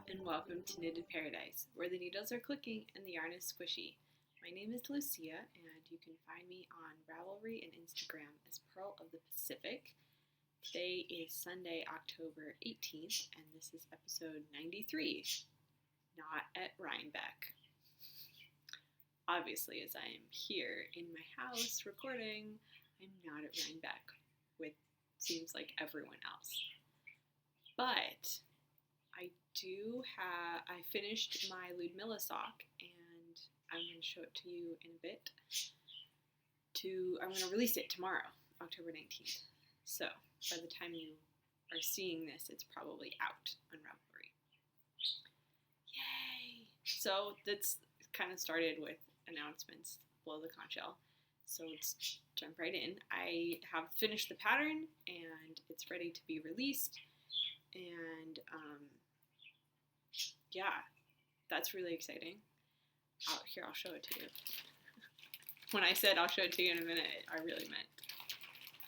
and welcome to Knitted Paradise, where the needles are clicking and the yarn is squishy. My name is Lucia, and you can find me on Ravelry and Instagram as Pearl of the Pacific. Today is Sunday, October 18th, and this is episode 93, Not at Rhinebeck. Obviously, as I am here in my house recording, I'm not at Rhinebeck, with seems like everyone else. But I finished my Ludmila sock, and I'm going to show it to you in a bit. I'm going to release it tomorrow, October 19th. So, by the time you are seeing this, it's probably out on Ravelry. Yay! So, that's kind of started with announcements below the conch shell. So, let's jump right in. I have finished the pattern, and it's ready to be released. And, yeah, that's really exciting. Here, I'll show it to you. When I said I'll show it to you in a minute, I really meant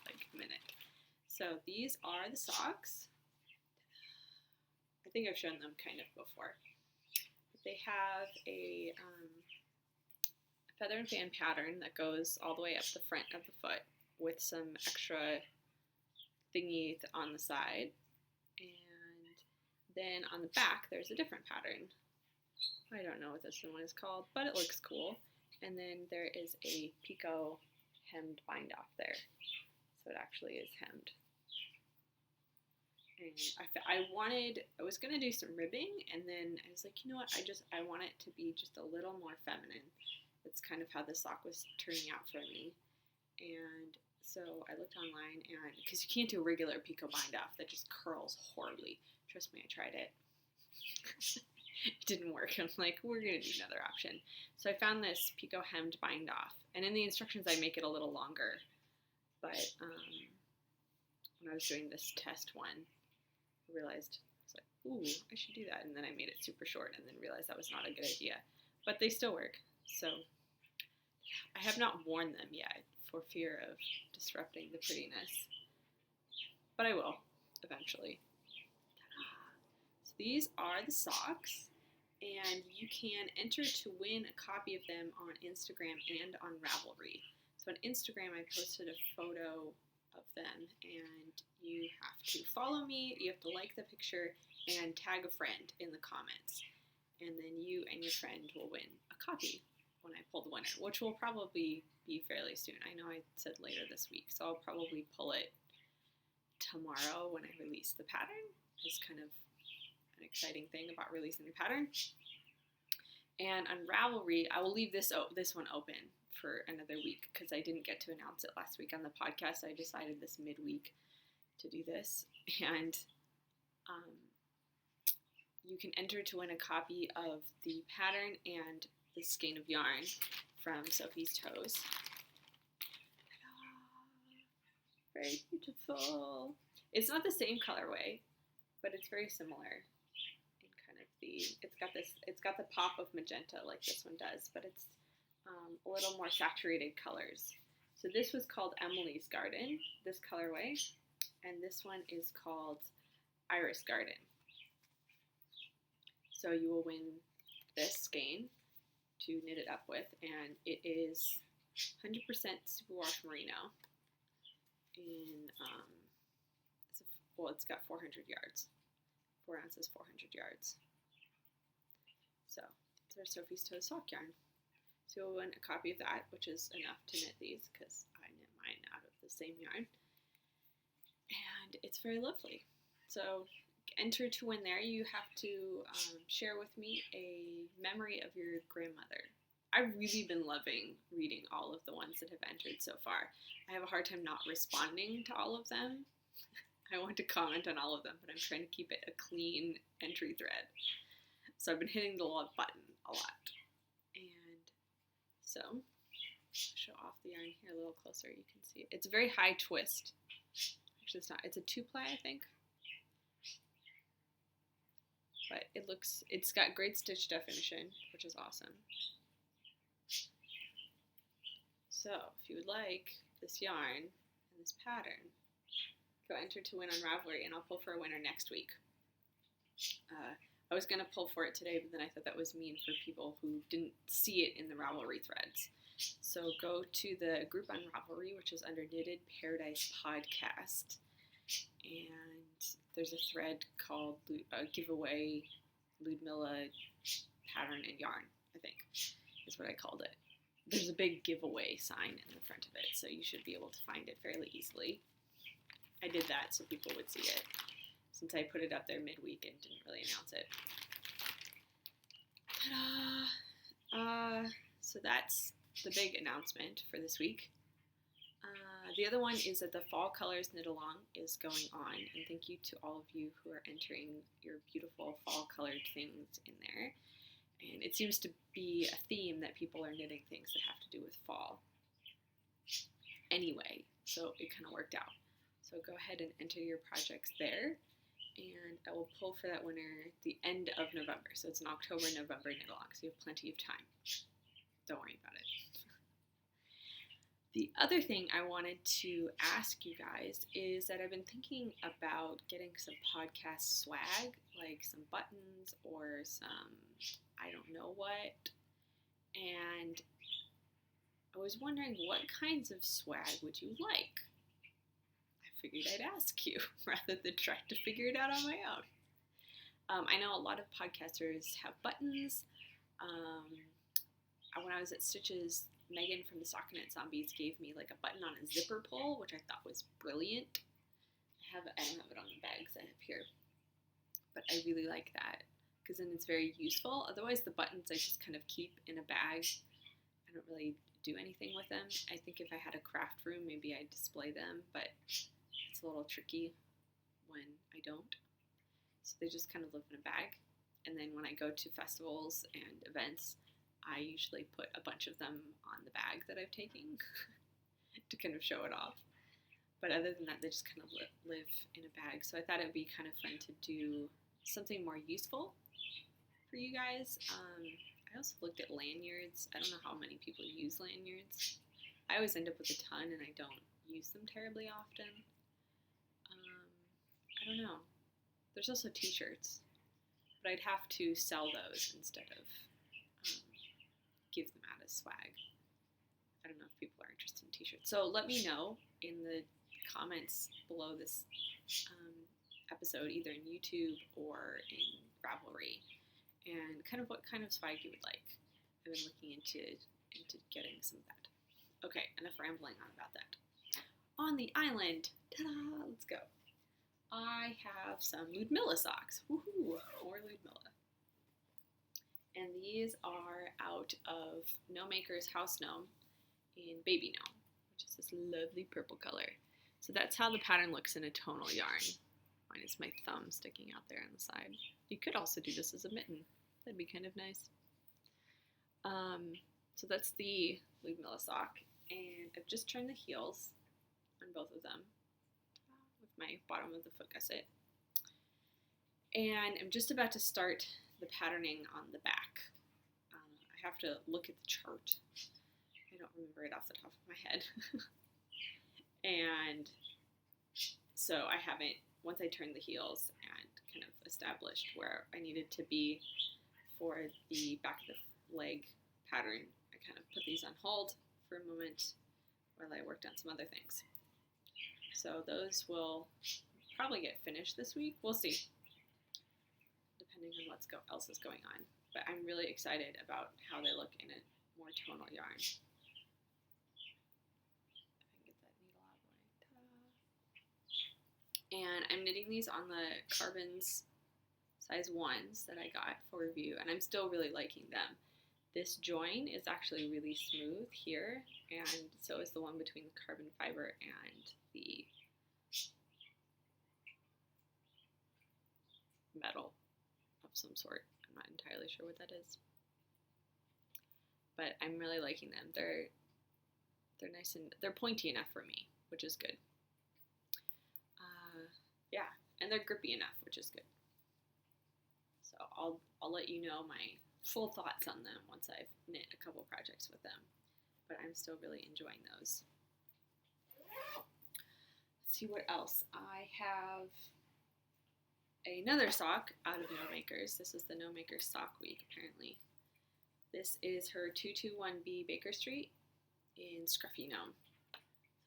like a minute. So these are the socks. I think I've shown them kind of before. But they have a feather and fan pattern that goes all the way up the front of the foot with some extra thingy on the side. And then on the back, there's a different pattern. I don't know what this one is called, but it looks cool. And then there is a picot hemmed bind off there. So it actually is hemmed. And I was going to do some ribbing, and then I was like, you know what, I want it to be just a little more feminine. That's kind of how the sock was turning out for me. And so I looked online, and because you can't do a regular picot bind off, that just curls horribly. Trust me, I tried it. It didn't work. I'm like, we're going to do another option. So I found this picot hemmed bind off, and in the instructions I make it a little longer. But when I was doing this test one, I realized, I was like, ooh, I should do that. And then I made it super short, and then realized that was not a good idea. But they still work. So I have not worn them yet for fear of disrupting the prettiness. But I will, eventually. So these are the socks, and you can enter to win a copy of them on Instagram and on Ravelry. So on Instagram, I posted a photo of them, and you have to follow me, you have to like the picture, and tag a friend in the comments. And then you and your friend will win a copy when I pull the winner, which will probably be fairly soon. I know I said later this week, so I'll probably pull it tomorrow when I release the pattern. It's kind of an exciting thing about releasing the pattern. And on Ravelry, I will leave this one open for another week because I didn't get to announce it last week on the podcast. I decided this midweek to do this. And you can enter to win a copy of the pattern and the skein of yarn from Sophie's Toes. Very beautiful. It's not the same colorway, but it's very similar in kind of it's got the pop of magenta like this one does, but it's a little more saturated colors. So this was called Emily's Garden, this colorway, and this one is called Iris Garden. So you will win this skein to knit it up with, and it is 100% superwash merino. It's got 400 yards. 4 ounces, 400 yards. So, it's our Sophie's Toes sock yarn. So you'll win a copy of that, which is enough to knit these, because I knit mine out of the same yarn. And it's very lovely. So, enter to win there. You have to share with me a memory of your grandmother. I've really been loving reading all of the ones that have entered so far. I have a hard time not responding to all of them. I want to comment on all of them, but I'm trying to keep it a clean entry thread. So I've been hitting the love button a lot. And so, show off the yarn here a little closer. You can see it. It's a very high twist. Actually, it's not. It's a 2-ply, I think. But it's got great stitch definition, which is awesome. So, if you would like this yarn and this pattern, go enter to win on Ravelry, and I'll pull for a winner next week. I was going to pull for it today, but then I thought that was mean for people who didn't see it in the Ravelry threads. So go to the group on Ravelry, which is under Knitted Paradise Podcast, and there's a thread called Giveaway Ludmilla Pattern and Yarn, I think is what I called it. There's a big giveaway sign in the front of it, so you should be able to find it fairly easily. I did that so people would see it, since I put it up there midweek and didn't really announce it. Ta-da! So that's the big announcement for this week. The other one is that the Fall Colors Knit Along is going on, and thank you to all of you who are entering your beautiful fall colored things in there. And it seems to be a theme that people are knitting things that have to do with fall. Anyway, so it kind of worked out. So go ahead and enter your projects there, and I will pull for that winner the end of November. So it's an October-November knit along, so you have plenty of time. Don't worry about it. The other thing I wanted to ask you guys is that I've been thinking about getting some podcast swag, like some buttons or some I don't know what, and I was wondering what kinds of swag would you like? I figured I'd ask you rather than try to figure it out on my own. I know a lot of podcasters have buttons. When I was at Stitches, Megan from the Stockinette Zombies gave me like a button on a zipper pull, which I thought was brilliant. I don't have it on the bags I have here, but I really like that because then it's very useful. Otherwise, the buttons I just kind of keep in a bag. I don't really do anything with them. I think if I had a craft room, maybe I'd display them, but it's a little tricky when I don't. So they just kind of live in a bag. And then when I go to festivals and events, I usually put a bunch of them on the bag that I'm taking to kind of show it off. But other than that, they just kind of live in a bag. So I thought it would be kind of fun to do something more useful for you guys. I also looked at lanyards. I don't know how many people use lanyards. I always end up with a ton and I don't use them terribly often. I don't know. There's also t-shirts, but I'd have to sell those instead of give them out as swag. I don't know if people are interested in t-shirts. So let me know in the comments below this episode, either in YouTube or in Ravelry, and kind of what kind of swag you would like. I've been looking into getting some of that. Okay, enough rambling on about that. On the island, ta-da, let's go. I have some Ludmila socks. Woohoo, more Ludmilla. And these are out of GnomeAcres House Gnome in Baby Gnome, which is this lovely purple color. So that's how the pattern looks in a tonal yarn. Mine is my thumb sticking out there on the side. You could also do this as a mitten. That'd be kind of nice. So that's the Ludmila sock. And I've just turned the heels on both of them with my bottom of the foot gusset. And I'm just about to start the patterning on the back. I have to look at the chart. I don't remember it off the top of my head. And so I haven't, once I turned the heels and kind of established where I needed to be for the back of the leg pattern, I kind of put these on hold for a moment while I worked on some other things. So those will probably get finished this week. We'll see, depending on what else is going on. But I'm really excited about how they look in a more tonal yarn. If I can get that needle out of the way. Ta-da. And I'm knitting these on the Carbons size 1s that I got for review, and I'm still really liking them. This join is actually really smooth here, and so is the one between the carbon fiber and the metal of some sort. I'm not entirely sure what that is, but I'm really liking them. They're nice and they're pointy enough for me, which is good. Yeah, and they're grippy enough, which is good. So I'll let you know my full thoughts on them once I've knit a couple projects with them, but I'm still really enjoying those. Let's see what else I have. another sock out of GnomeAcres. This is the GnomeAcres sock week, apparently. This is her 221B Baker Street in Scruffy Gnome.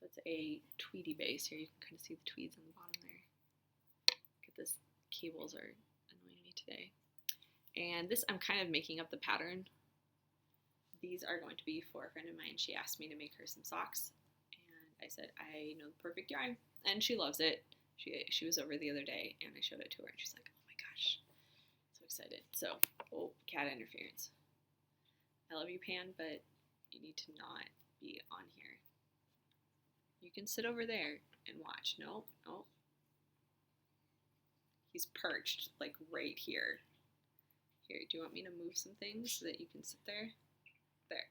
So it's a tweedy base. Here you can kind of see the tweeds on the bottom there. Look at this, cables are annoying me today. And this, I'm kind of making up the pattern. These are going to be for a friend of mine. She asked me to make her some socks. And I said, I know the perfect yarn. And she loves it. She was over the other day and I showed it to her and she's like, oh my gosh, so excited. So, oh, cat interference. I love you, Pan, but you need to not be on here. You can sit over there and watch. No, no. He's perched, like right here. Here, do you want me to move some things so that you can sit there? There.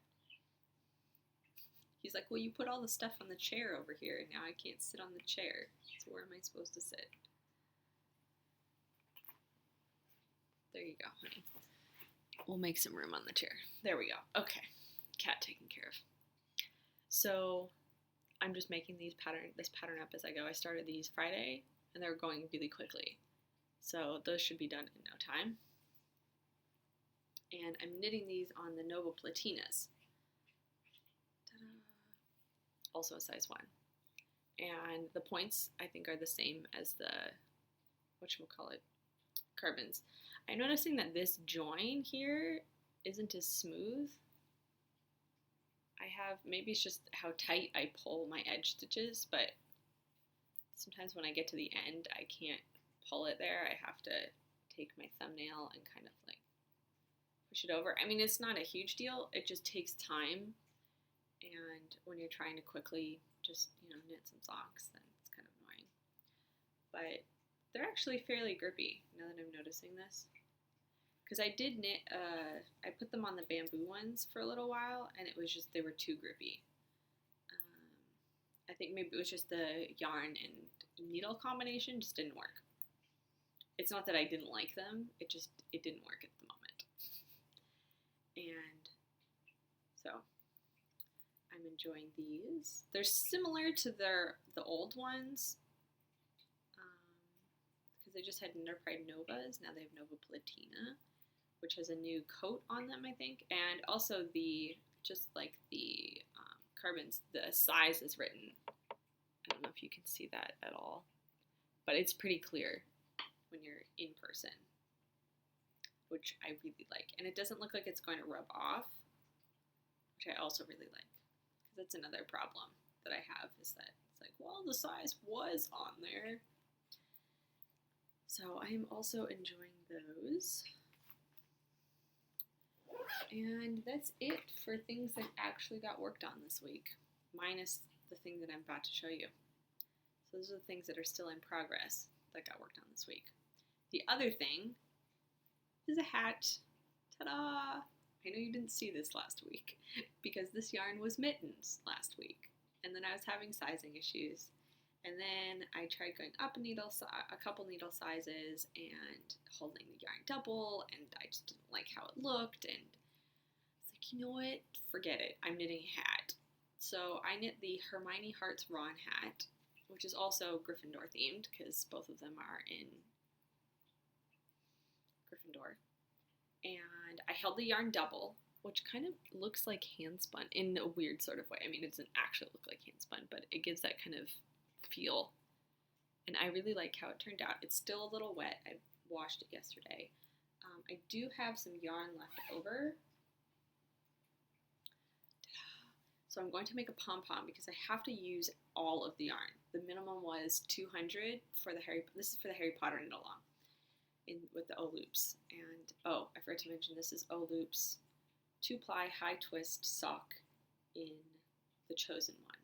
He's like, well, you put all the stuff on the chair over here, and now I can't sit on the chair. So where am I supposed to sit? There you go, honey. We'll make some room on the chair. There we go. Okay. Cat taken care of. So I'm just making this pattern up as I go. I started these Friday, and they're going really quickly. So those should be done in no time. And I'm knitting these on the Nova Platinas. Also a size 1. And the points, I think, are the same as the, whatchamacallit, carbons. I'm noticing that this join here isn't as smooth. Maybe it's just how tight I pull my edge stitches, but sometimes when I get to the end, I can't pull it there. I have to take my thumbnail and kind of like push it over. I mean, it's not a huge deal. It just takes time. And when you're trying to quickly just, knit some socks, then it's kind of annoying. But they're actually fairly grippy, now that I'm noticing this. Because I did knit, I put them on the bamboo ones for a little while, and it was just, they were too grippy. I think maybe it was just the yarn and needle combination just didn't work. It's not that I didn't like them, it didn't work at the moment. And so I'm enjoying these. They're similar to the old ones, because they just had Pride Novas. Now they have Nova Platina, which has a new coat on them, I think. And also just like the carbons, the size is written. I don't know if you can see that at all, but it's pretty clear when you're in person, which I really like. And it doesn't look like it's going to rub off, which I also really like. That's another problem that I have, is that it's like, well, the size was on there. So I'm also enjoying those. And that's it for things that actually got worked on this week, minus the thing that I'm about to show you. So those are the things that are still in progress that got worked on this week. The other thing is a hat. Ta-da! I know you didn't see this last week because this yarn was mittens last week, and then I was having sizing issues, and then I tried going up a couple needle sizes and holding the yarn double, and I just didn't like how it looked, and it's like, you know what, forget it, I'm knitting a hat. So I knit the Hermione Hat's Ron hat, which is also Gryffindor themed because both of them are in Gryffindor. And I held the yarn double, which kind of looks like hand spun in a weird sort of way. I mean, it doesn't actually look like hand spun, but it gives that kind of feel. And I really like how it turned out. It's still a little wet. I washed it yesterday. I do have some yarn left over. So I'm going to make a pom-pom because I have to use all of the yarn. The minimum was 200 for this is for the Harry Potter knit along. With the O-loops. And, oh, I forgot to mention, this is O-loops 2-ply high twist sock in the Chosen one.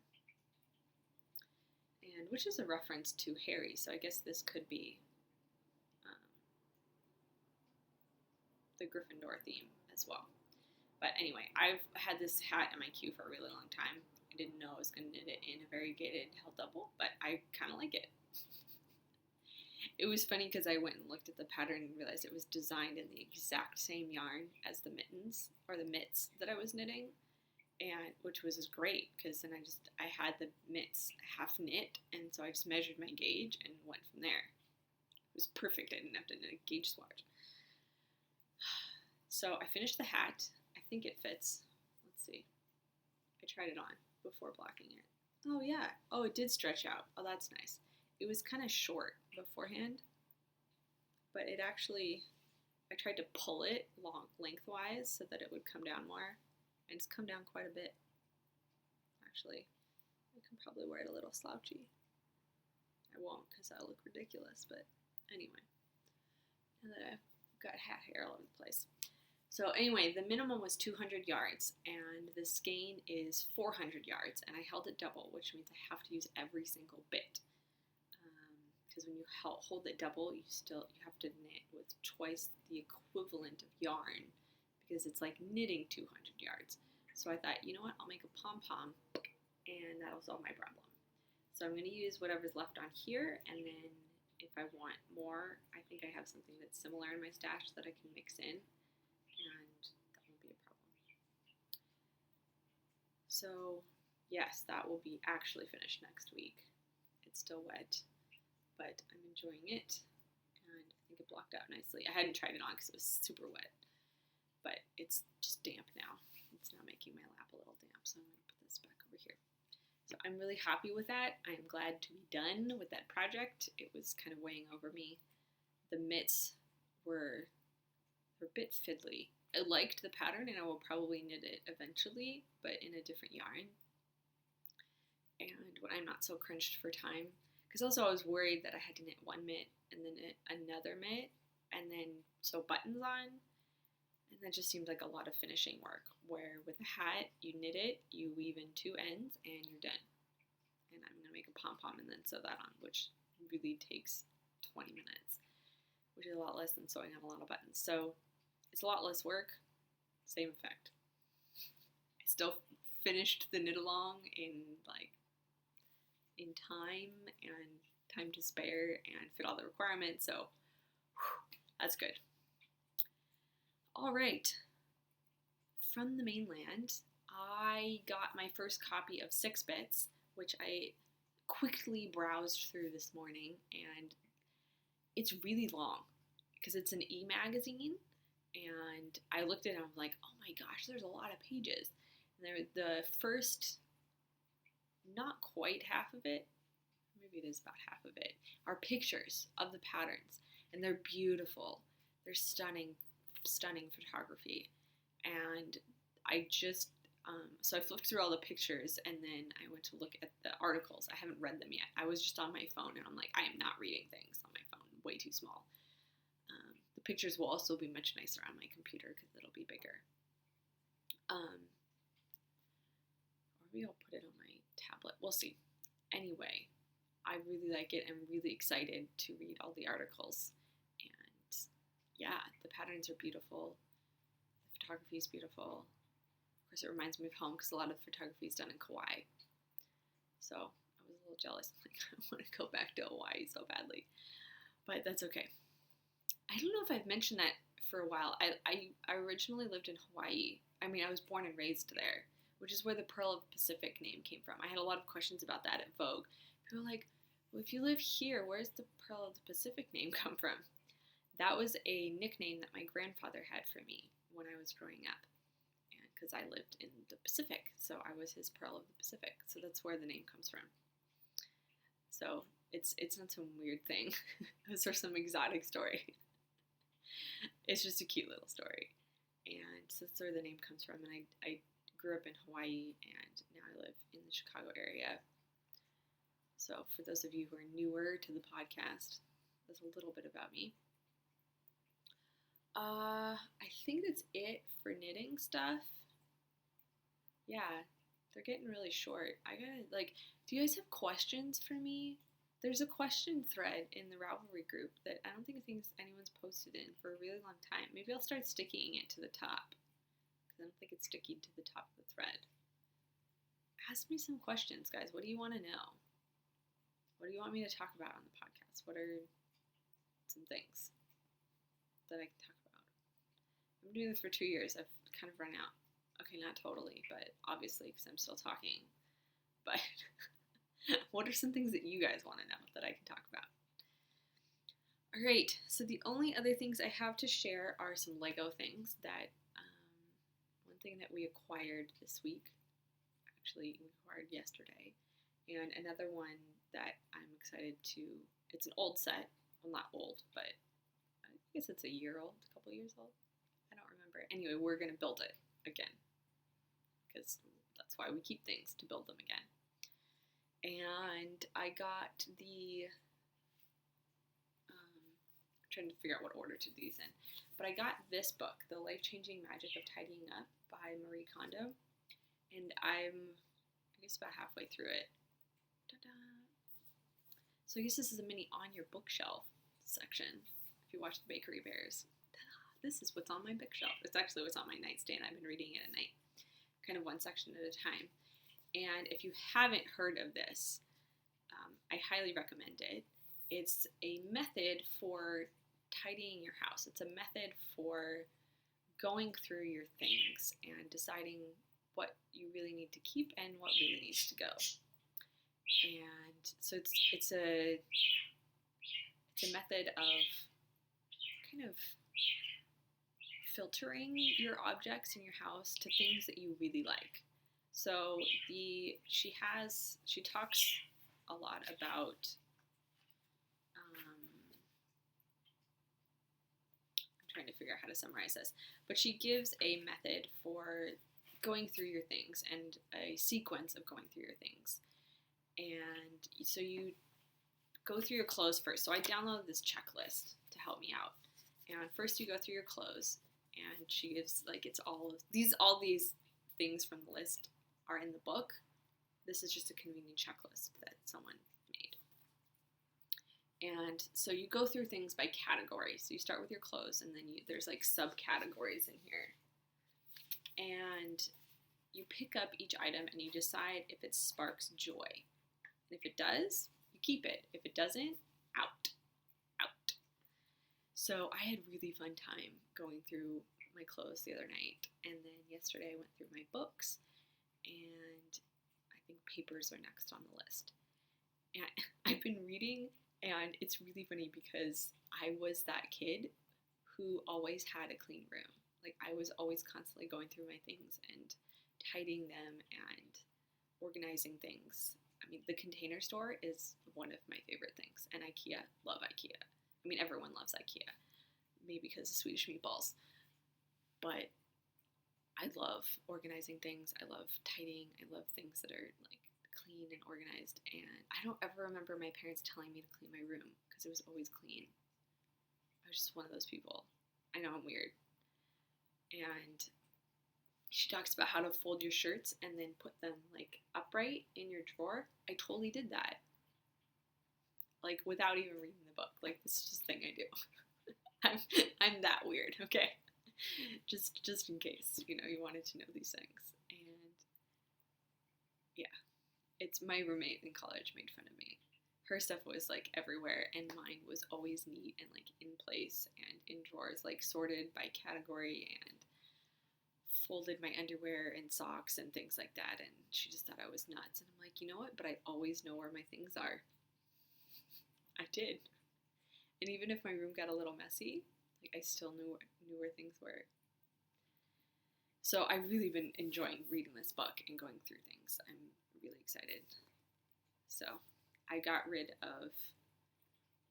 And which is a reference to Harry, so I guess this could be the Gryffindor theme as well. But anyway, I've had this hat in my queue for a really long time. I didn't know I was going to knit it in a variegated held double, but I kind of like it. It was funny because I went and looked at the pattern and realized it was designed in the exact same yarn as the mittens, or the mitts that I was knitting, and which was great because then I had the mitts half knit, and so I just measured my gauge and went from there. It was perfect. I didn't have to knit a gauge swatch. So I finished the hat. I think it fits. Let's see. I tried it on before blocking it. Oh yeah. Oh, it did stretch out. Oh, that's nice. It was kind of short beforehand, but it actually, I tried to pull it lengthwise so that it would come down more, and it's come down quite a bit. Actually, I can probably wear it a little slouchy. I won't because that'll look ridiculous, but anyway. Now that I've got hat hair all over the place. So anyway, the minimum was 200 yards, and the skein is 400 yards, and I held it double, which means I have to use every single bit. Because when you hold it double, you have to knit with twice the equivalent of yarn, because it's like knitting 200 yards. So I thought, you know what, I'll make a pom-pom, and that'll solve my problem. So I'm going to use whatever's left on here, and then if I want more, I think I have something that's similar in my stash that I can mix in, and that won't be a problem. So yes, that will be actually finished next week. It's still wet, but I'm enjoying it, and I think it blocked out nicely. I hadn't tried it on because it was super wet, but it's just damp now. It's now making my lap a little damp, so I'm going to put this back over here. So I'm really happy with that. I am glad to be done with that project. It was kind of weighing over me. The mitts were a bit fiddly. I liked the pattern, and I will probably knit it eventually, but in a different yarn. And when I'm not so crunched for time, because also I was worried that I had to knit one mitt and then knit another mitt and then sew buttons on, and that just seemed like a lot of finishing work, where with a hat, you knit it, you weave in 2 ends, and you're done. And I'm going to make a pom-pom and then sew that on, which really takes 20 minutes, which is a lot less than sewing on a lot of buttons. So it's a lot less work, same effect. I still finished the knit along in time and time to spare and fit all the requirements, so that's good. All right, from the mainland, I got my first copy of 6 Bits, which I quickly browsed through this morning, and it's really long because it's an eMagazine, and I looked at it and I was like, oh my gosh, there's a lot of pages. And the first, not quite half of it, maybe it is about half of it, are pictures of the patterns, and they're beautiful. They're stunning photography. And I just, so I flipped through all the pictures, and then I went to look at the articles. I haven't read them yet. I was just on my phone, and I'm like, I am not reading things on my phone, way too small. The pictures will also be much nicer on my computer because it'll be bigger. Or maybe I'll put it on my tablet. We'll see. Anyway, I really like it. I'm really excited to read all the articles. And yeah, the patterns are beautiful. The photography is beautiful. Of course, it reminds me of home because a lot of photography is done in Kauai. So I was a little jealous. Like, I want to go back to Hawaii so badly. But that's okay. I don't know if I've mentioned that for a while. I originally lived in Hawaii. I mean, I was born and raised there, which is where the Pearl of the Pacific name came from. I had a lot of questions about that at Vogue. People were like, well, if you live here, where's the Pearl of the Pacific name come from? That was a nickname that my grandfather had for me when I was growing up, because I lived in the Pacific, so I was his Pearl of the Pacific. So that's where the name comes from. So it's not some weird thing. It's or some exotic story. It's just a cute little story. And so that's where the name comes from. And I grew up in Hawaii, and now I live in the Chicago area. So for those of you who are newer to the podcast, that's a little bit about me. I think that's it for knitting stuff. Yeah, they're getting really short. I gotta, do you guys have questions for me? There's a question thread in the Ravelry group that I don't think anyone's posted in for a really long time. Maybe I'll start sticking it to the top, because I don't think it's sticky to the top of the thread. Ask me some questions, guys. What do you want to know? What do you want me to talk about on the podcast? What are some things that I can talk about? I've been doing this for 2 years. I've kind of run out. Okay, not totally, but obviously because I'm still talking. But what are some things that you guys want to know that I can talk about? Alright, so the only other things I have to share are some Lego things that, one thing that we acquired this week, actually we acquired yesterday, and another one that I'm excited to, it's an old set, well not old, but I guess it's a year old, a couple years old, I don't remember. Anyway, we're going to build it again, because that's why we keep things, to build them again. And I got the, trying to figure out what order to do these in. But I got this book, The Life-Changing Magic of Tidying Up by Marie Kondo. And I'm, I guess, about halfway through it. Ta-da! So I guess this is a mini on your bookshelf section. If you watch the Bakery Bears. Ta-da! This is what's on my bookshelf. It's actually what's on my nightstand. I've been reading it at night. Kind of one section at a time. And if you haven't heard of this, I highly recommend it. It's a method for tidying your house. It's a method for going through your things and deciding what you really need to keep and what really needs to go. And so it's a method of kind of filtering your objects in your house to things that you really like. So she talks a lot about I'm trying to figure out how to summarize this, but she gives a method for going through your things and a sequence of going through your things. And so you go through your clothes first. So I downloaded this checklist to help me out. And first you go through your clothes, and she gives it's all these things from the list are in the book. This is just a convenient checklist that someone made. And so you go through things by category. So you start with your clothes, and then there's subcategories in here. And you pick up each item and you decide if it sparks joy. And if it does, you keep it. If it doesn't, out. So I had a really fun time going through my clothes the other night. And then yesterday I went through my books, and I think papers are next on the list. And I've been reading, and it's really funny because I was that kid who always had a clean room. I was always constantly going through my things and tidying them and organizing things. I mean, the Container Store is one of my favorite things, and IKEA, love IKEA. I mean, everyone loves IKEA, maybe because of Swedish meatballs, but I love organizing things. I love tidying. I love things that are clean and organized, and I don't ever remember my parents telling me to clean my room because it was always clean. I was just one of those people. I know I'm weird. And she talks about how to fold your shirts and then put them upright in your drawer. I totally did that. Without even reading the book. This is just a thing I do. I'm that weird, okay? Just in case, you wanted to know these things. And yeah, it's my roommate in college made fun of me. Her stuff was everywhere, and mine was always neat and in place and in drawers, sorted by category and folded my underwear and socks and things like that. And she just thought I was nuts. And I'm like, you know what? But I always know where my things are. I did. And even if my room got a little messy, I still knew where things were. So I've really been enjoying reading this book and going through things. I'm really excited. So I got rid of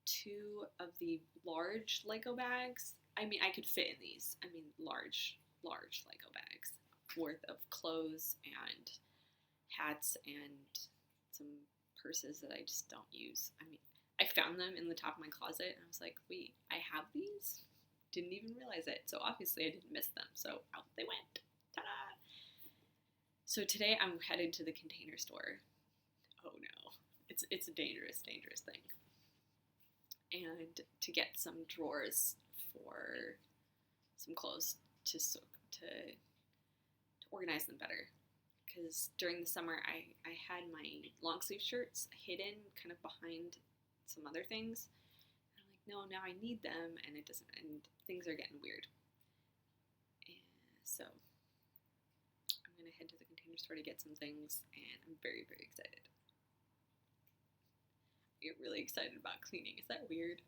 2 of the large Lego bags. I mean, I could fit in these. I mean, large Lego bags worth of clothes and hats and some purses that I just don't use. I mean, I found them in the top of my closet, and I was like, wait, I have these? Didn't even realize it. So obviously I didn't miss them. So out they went. Ta-da! So today I'm headed to the Container Store. Oh no. It's a dangerous thing. And to get some drawers for some clothes to organize them better. Because during the summer I had my long sleeve shirts hidden kind of behind some other things. And I'm like, no, now I need them, and it doesn't, and things are getting weird. And so I'm gonna head to the Container Store to get some things, and I'm very, very excited. I get really excited about cleaning. Is that weird?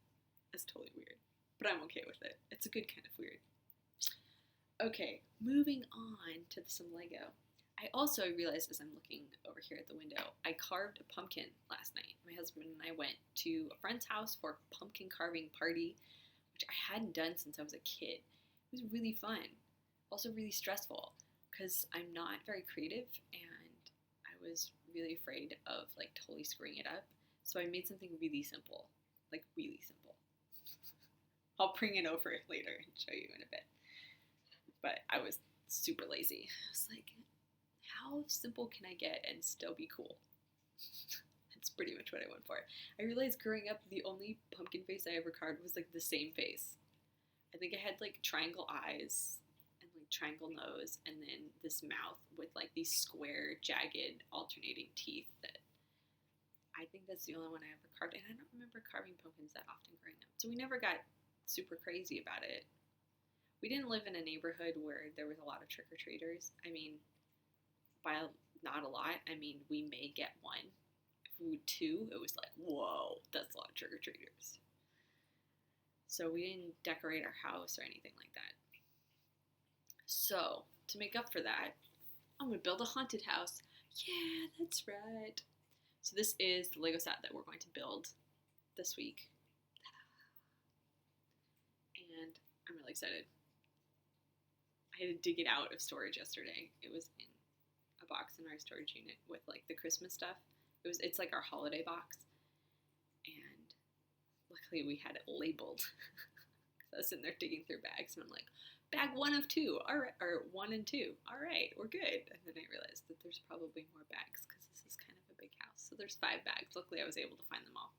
It's totally weird, but I'm okay with it. It's a good kind of weird. Okay, moving on to some Lego. I also realized as I'm looking over here at the window, I carved a pumpkin last night. My husband and I went to a friend's house for a pumpkin carving party, which I hadn't done since I was a kid. It was really fun, also really stressful, because I'm not very creative and I was really afraid of like totally screwing it up. So I made something really simple, like really simple. I'll bring it over later and show you in a bit. But I was super lazy. I was like, how simple can I get and still be cool? That's pretty much what I went for. I realized growing up, the only pumpkin face I ever carved was like the same face. I think I had like triangle eyes and like triangle nose and then this mouth with like these square, jagged, alternating teeth that I think that's the only one I ever carved. And I don't remember carving pumpkins that often growing up. So we never got super crazy about it. We didn't live in a neighborhood where there was a lot of trick-or-treaters. I mean, by not a lot, I mean, we may get one. If we would two, it was like, whoa, that's a lot of trick-or-treaters. So we didn't decorate our house or anything like that. So, to make up for that, I'm going to build a haunted house. Yeah, that's right. So this is the Lego set that we're going to build this week. And I'm really excited. I had to dig it out of storage yesterday. It was in a box in our storage unit with like the Christmas stuff. It's like our holiday box. And luckily we had it labeled. I was sitting there digging through bags and I'm like, bag 1 of 2, all right, or 1 and 2, all right, we're good. And then I realized that there's probably more bags because this is kind of a big house. So there's 5 bags. Luckily I was able to find them all.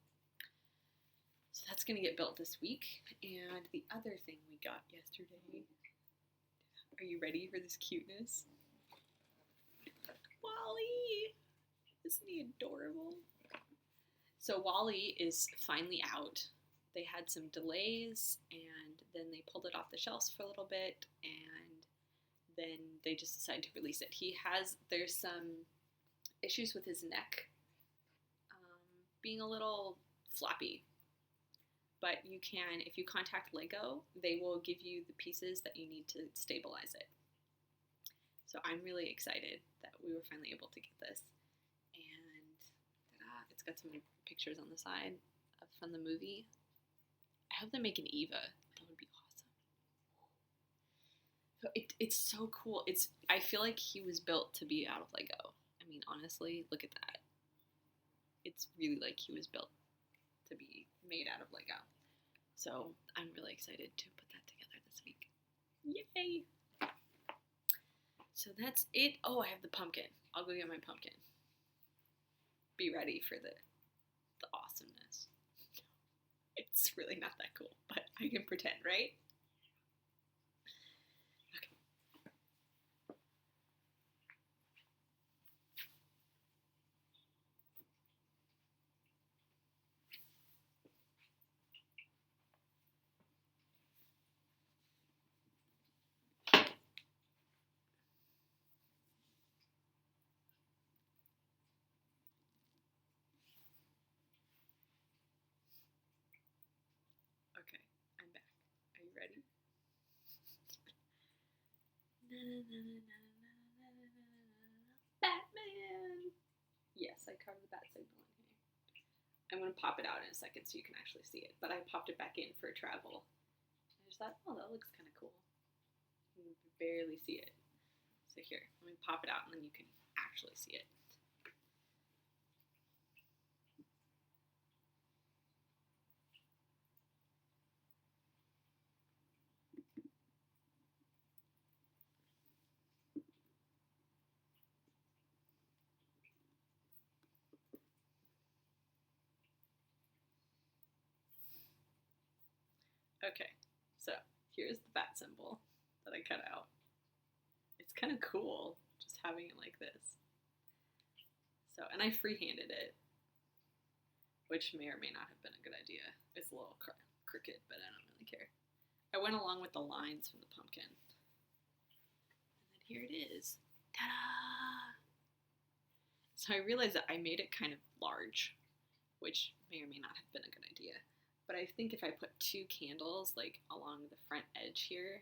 So that's going to get built this week. And the other thing we got yesterday, are you ready for this cuteness? Wally! Isn't he adorable? So Wally is finally out. They had some delays and then they pulled it off the shelves for a little bit and then they just decided to release it. There's some issues with his neck being a little floppy. But you can, if you contact Lego, they will give you the pieces that you need to stabilize it. So I'm really excited that we were finally able to get this. And it's got some pictures on the side from the movie. I hope they make an Eva. That would be awesome. So it's so cool. I feel like he was built to be out of Lego. I mean, honestly, look at that. It's really like he was built to be made out of Lego. So I'm really excited to put that together this week. Yay! So that's it. Oh, I have the pumpkin. I'll go get my pumpkin. Be ready for the awesomeness. It's really not that cool, but I can pretend, right? Okay, I'm back. Are you ready? Batman! Yes, I covered the bat signal in here. I'm going to pop it out in a second so you can actually see it, but I popped it back in for travel. I just thought, oh, that looks kind of cool. You can barely see it. So here, let me pop it out and then you can actually see it. Okay, so here's the bat symbol that I cut out. It's kind of cool just having it like this. So, and I freehanded it, which may or may not have been a good idea. It's a little crooked, but I don't really care. I went along with the lines from the pumpkin. And then here it is. Ta-da! So I realized that I made it kind of large, which may or may not have been a good idea. But I think if I put 2 candles like along the front edge here,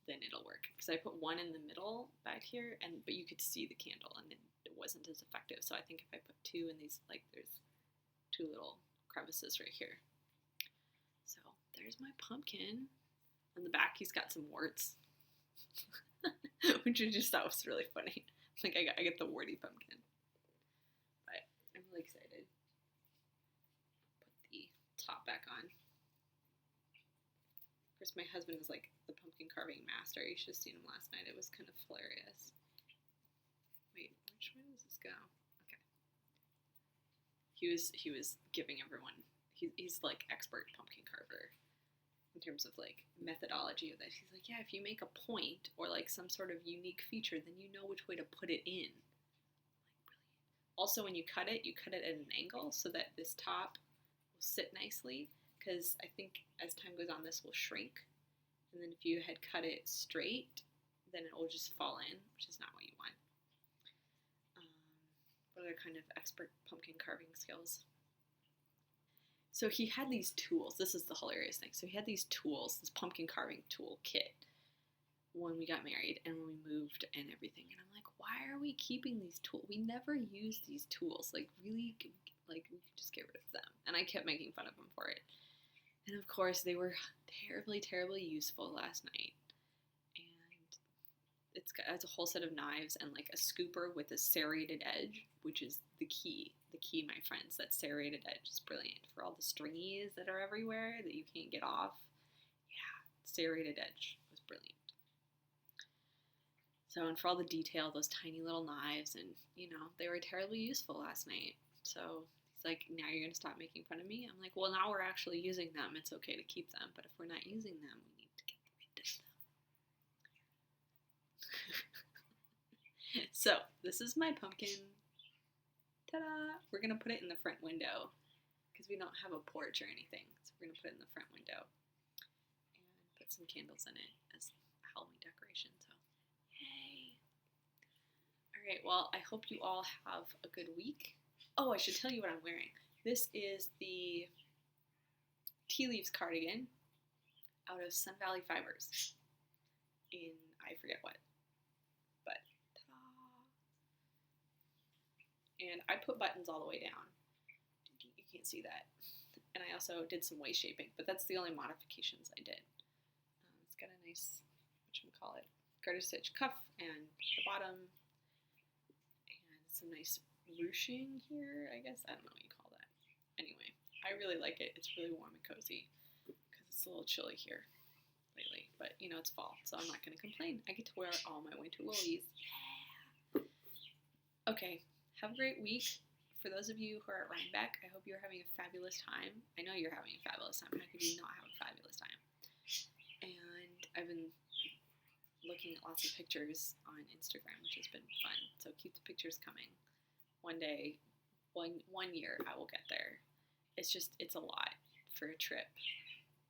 then it'll work. Because I put one in the middle back here, but you could see the candle, and it wasn't as effective. So I think if I put 2 in these, like there's 2 little crevices right here. So there's my pumpkin. On the back, he's got some warts, which I just thought was really funny. Like I get the warty pumpkin. But I'm really excited. Put the top back on. Of course, my husband is like the pumpkin carving master. You should have seen him last night. It was kind of hilarious. Wait, which way does this go? Okay. He was giving everyone. He's like expert pumpkin carver in terms of like methodology of this. He's like, yeah, if you make a point or like some sort of unique feature, then you know which way to put it in. Like, brilliant. Also, when you cut it at an angle so that this top will sit nicely. Because I think as time goes on, this will shrink. And then if you had cut it straight, then it will just fall in, which is not what you want. What other kind of expert pumpkin carving skills? So he had these tools. This is the hilarious thing. So he had these tools, this pumpkin carving tool kit, when we got married and when we moved and everything. And I'm like, why are we keeping these tools? We never use these tools. Like, really, like, we could just get rid of them. And I kept making fun of him for it. And of course, they were terribly, terribly useful last night. And it's a whole set of knives and like a scooper with a serrated edge, which is the key. The key, my friends, that serrated edge is brilliant for all the stringies that are everywhere that you can't get off. Yeah, serrated edge was brilliant. So, and for all the detail, those tiny little knives, and they were terribly useful last night. So he's like, now you're going to stop making fun of me? I'm like, well, now we're actually using them. It's okay to keep them. But if we're not using them, we need to get rid of them. So this is my pumpkin. Ta-da! We're going to put it in the front window because we don't have a porch or anything. So we're going to put it in the front window and put some candles in it as a Halloween decoration. So, yay! All right, well, I hope you all have a good week. Oh, I should tell you what I'm wearing. This is the Tea Leaves cardigan out of Sun Valley Fibers in, I forget what, but ta-da! And I put buttons all the way down. You can't see that. And I also did some waist shaping, but that's the only modifications I did. It's got a nice, whatchamacallit, garter stitch cuff and the bottom, and some nice ruching here, I guess. I don't know what you call that. Anyway, I really like it. It's really warm and cozy because it's a little chilly here lately. But, it's fall, so I'm not going to complain. I get to wear all my winter woolies. Yeah! Okay, have a great week. For those of you who are at Rhinebeck, I hope you're having a fabulous time. I know you're having a fabulous time. How could you not have a fabulous time? And I've been looking at lots of pictures on Instagram, which has been fun. So keep the pictures coming. One day, one year, I will get there. It's a lot for a trip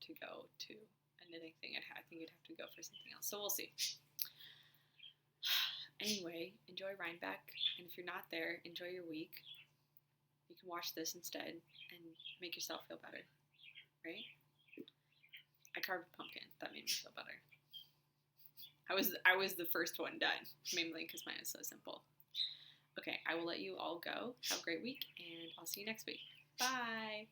to go to a knitting thing. I think you'd have to go for something else. So we'll see. Anyway, enjoy Rhinebeck. And if you're not there, enjoy your week. You can watch this instead and make yourself feel better. Right? I carved a pumpkin. That made me feel better. I was the first one done, mainly because mine is so simple. Okay, I will let you all go. Have a great week, and I'll see you next week. Bye!